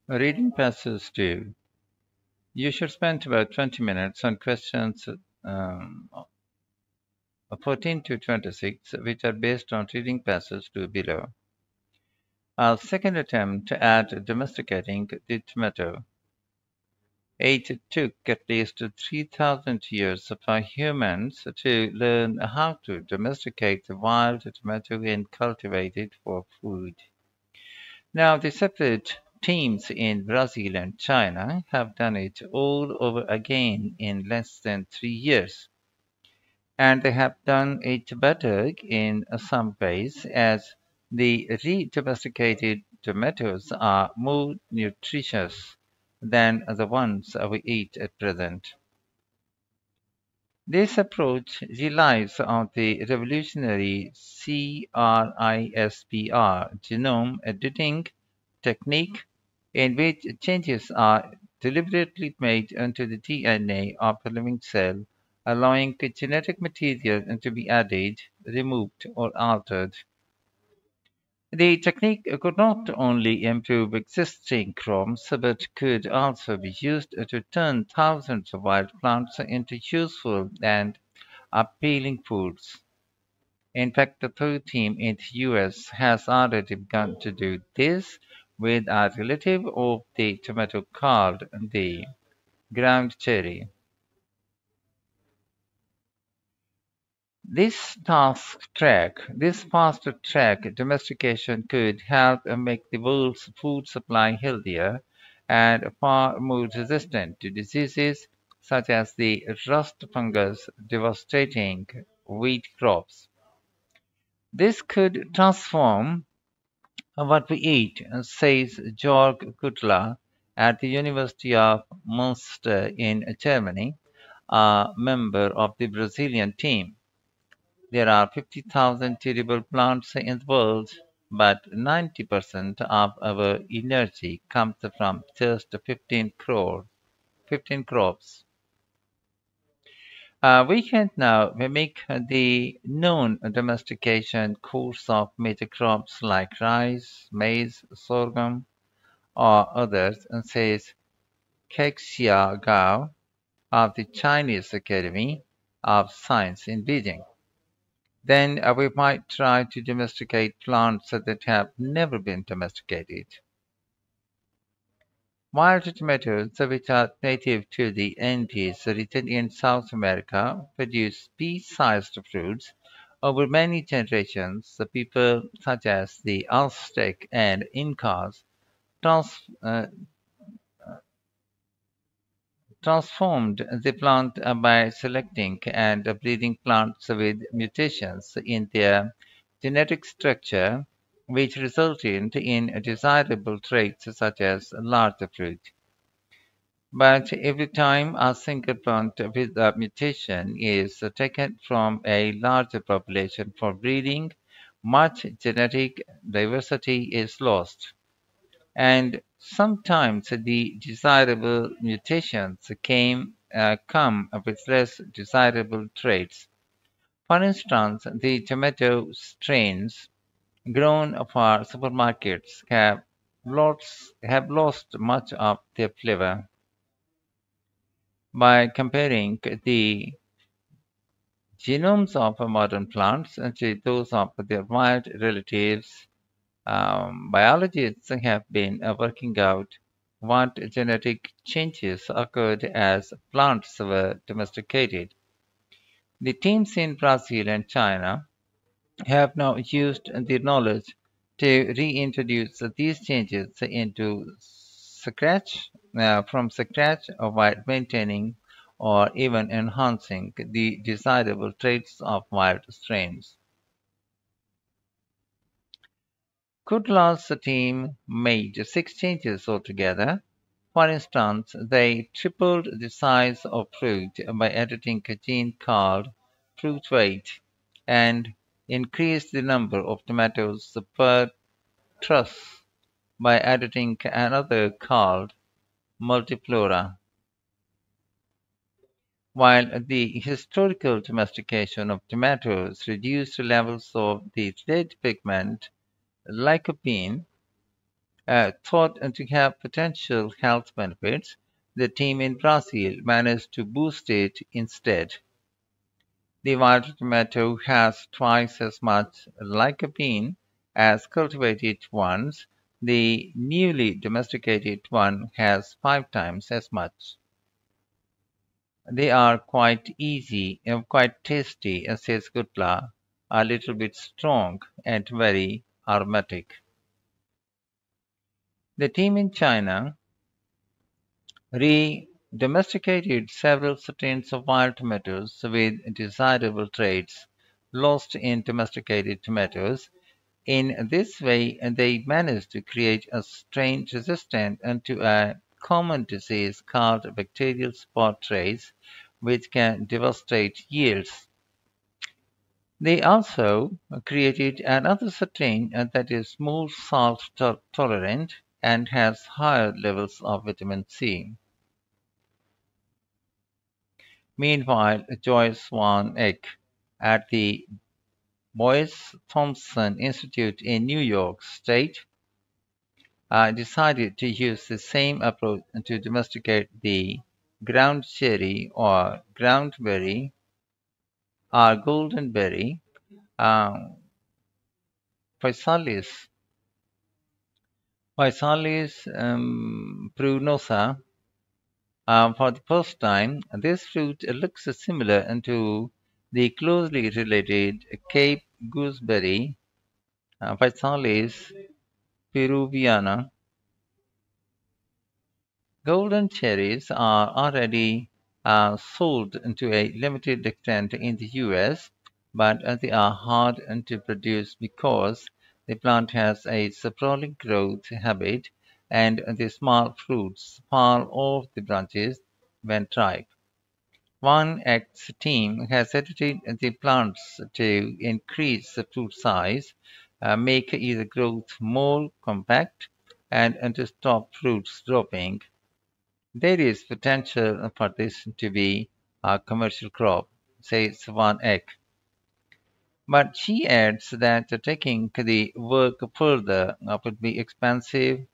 Reading passage 2. You should spend about 20 minutes on questions 14 to 26, which are based on reading passage 2 below. Our second attempt at domesticating the tomato. It took at least 3,000 years for humans to learn how to domesticate the wild tomato and cultivate it for food. Now, the separate teams in Brazil and China have done it all over again in less than 3 years. And they have done it better in some ways, as the re-domesticated tomatoes are more nutritious than the ones we eat at present. This approach relies on the revolutionary CRISPR genome editing technique, in which changes are deliberately made into the DNA of a living cell, allowing genetic material to be added, removed, or altered. The technique could not only improve existing crops, but could also be used to turn thousands of wild plants into useful and appealing foods. In fact, the third team in the US has already begun to do this with a relative of the tomato called the ground cherry. This fast track domestication could help make the world's food supply healthier and far more resistant to diseases such as the rust fungus devastating wheat crops. This could transform what we eat, says Georg Kuttler at the University of Munster in Germany, a member of the Brazilian team. There are 50,000 edible plants in the world, but 90% of our energy comes from just 15 crops. We can now mimic the known domestication course of major crops like rice, maize, sorghum, or others, and says Kexia Gao of the Chinese Academy of Science in Beijing. Then we might try to domesticate plants that have never been domesticated. Wild tomatoes, which are native to the Andes region in South America, produce pea-sized fruits. Over many generations, the people such as the Aztec and Incas trans- uh, transformed the plant by selecting and breeding plants with mutations in their genetic structure, which resulted in desirable traits such as larger fruit. But every time a single plant with a mutation is taken from a larger population for breeding, much genetic diversity is lost. And sometimes the desirable mutations come with less desirable traits. For instance, the tomato strains grown for supermarkets have lost much of their flavor. By comparing the genomes of modern plants to those of their wild relatives, biologists have been working out what genetic changes occurred as plants were domesticated. The teams in Brazil and China have now used their knowledge to reintroduce these changes from scratch, while maintaining or even enhancing the desirable traits of wild strains. Kudlow's team made 6 changes altogether. For instance, they tripled the size of fruit by editing a gene called fruit weight and increased the number of tomatoes per truss by editing another called multiflora. While the historical domestication of tomatoes reduced levels of the red pigment lycopene, thought to have potential health benefits, the team in Brazil managed to boost it instead. The wild tomato has twice as much lycopene as cultivated ones. The newly domesticated one has 5 times as much. They are quite easy and quite tasty, says Gutla, a little bit strong and very aromatic. The team in China re-domesticated several strains of wild tomatoes with desirable traits lost in domesticated tomatoes. In this way, they managed to create a strain resistant to a common disease called bacterial spot race, which can devastate yields. They also created another strain that is more salt tolerant and has higher levels of vitamin C. Meanwhile, Joyce Swan Eck at the Boyce Thompson Institute in New York State decided to use the same approach to domesticate the ground cherry or ground berry or golden berry, uh, Physalis, prunosa. For the first time, this fruit looks similar to the closely related Cape gooseberry, Physalis peruviana. Golden cherries are already sold to a limited extent in the US, but they are hard to produce because the plant has a sprawling growth habit and the small fruits fall off the branches when ripe. One X team has edited the plants to increase the fruit size, make the growth more compact, and to stop fruits dropping. There is potential for this to be a commercial crop, says Van Eck. But she adds that taking the work further would be expensive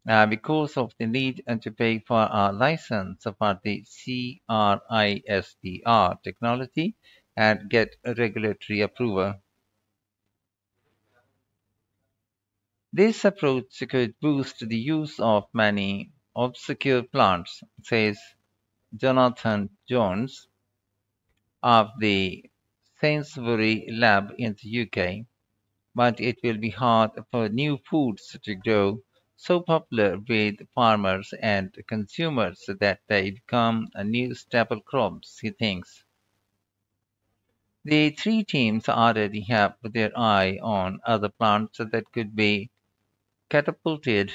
because of the need to pay for a license for the CRISPR technology and get regulatory approval. This approach could boost the use of many obscure plants, says Jonathan Jones of the Sainsbury Lab in the UK, but it will be hard for new foods to grow so popular with farmers and consumers that they become a new staple crops, he thinks. The three teams already have their eye on other plants that could be catapulted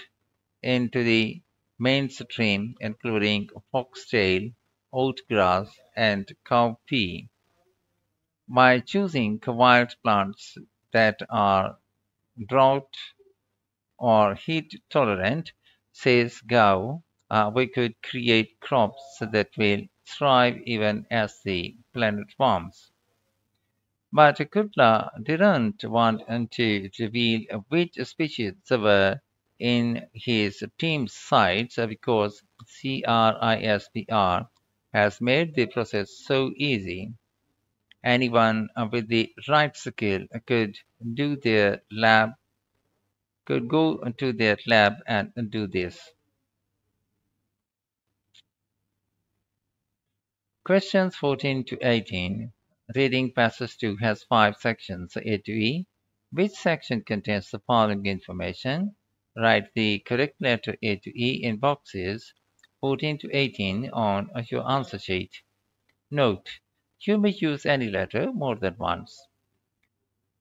into the mainstream, including foxtail, oatgrass, and cowpea. By choosing wild plants that are drought or heat tolerant, says Gao, we could create crops that will thrive even as the planet warms. But Kutla didn't want to reveal which species were in his team's sights because CRISPR has made the process so easy. Anyone with the right skill could go to their lab and do this. Questions 14 to 18. Reading Passage 2 has 5 sections, A to E. Which section contains the following information? Write the correct letter A to E in boxes 14 to 18 on your answer sheet. Note: you may use any letter more than once.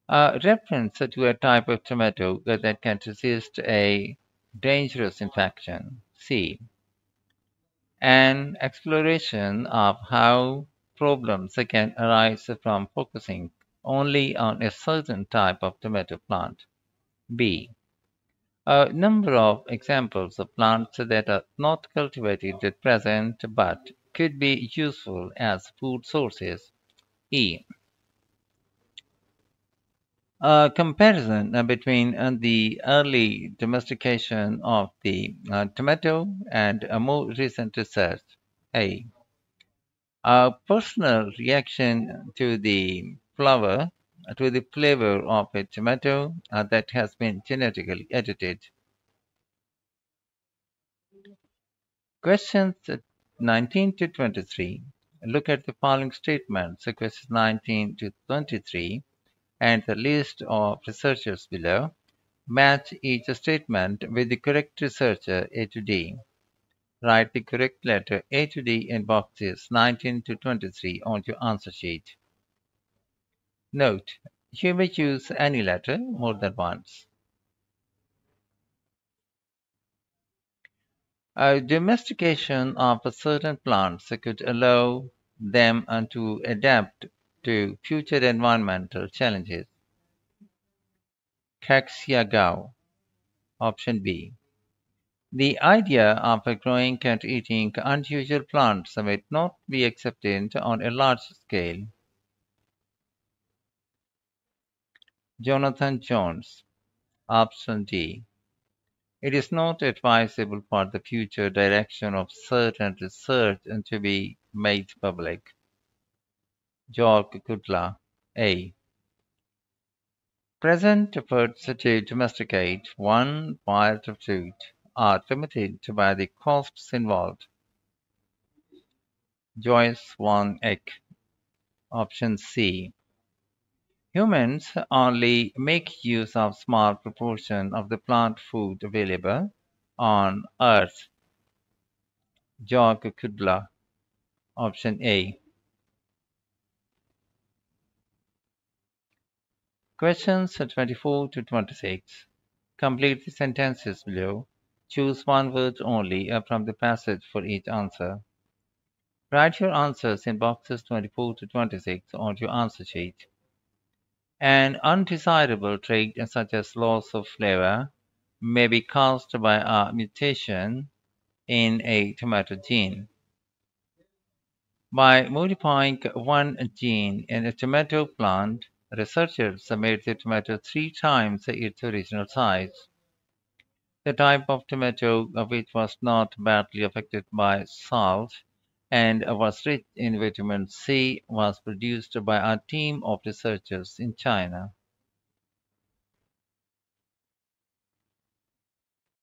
A reference to a type of tomato that can resist a dangerous infection. C. An exploration of how problems can arise from focusing only on a certain type of tomato plant. B. A number of examples of plants that are not cultivated at present but could be useful as food sources. E. A comparison between the early domestication of the tomato and a more recent research. A. A personal reaction to the flavor of a tomato that has been genetically edited. Questions 19 to 23. Look at the following statements, questions 19 to 23, and the list of researchers below. Match each statement with the correct researcher A to D. Write the correct letter A to D in boxes 19 to 23 on your answer sheet. Note: you may use any letter more than once. A domestication of certain plants could allow them to adapt to future environmental challenges. Kaxiagao. Option B. The idea of growing and eating unusual plants might not be accepted on a large scale. Jonathan Jones. Option D. It is not advisable for the future direction of certain research to be made public. George Kudla. A. Present efforts to domesticate one wild fruit are limited by the costs involved. Joyce Van Eck. Option C. Humans only make use of small proportion of the plant food available on Earth. George Kudla. Option A. Questions 24 to 26. Complete the sentences below. Choose one word only from the passage for each answer. Write your answers in boxes 24 to 26 on your answer sheet. An undesirable trait such as loss of flavor may be caused by a mutation in a tomato gene. By modifying one gene in a tomato plant, researchers made the tomato 3 times its original size. The type of tomato which was not badly affected by salt and was rich in vitamin C was produced by a team of researchers in China.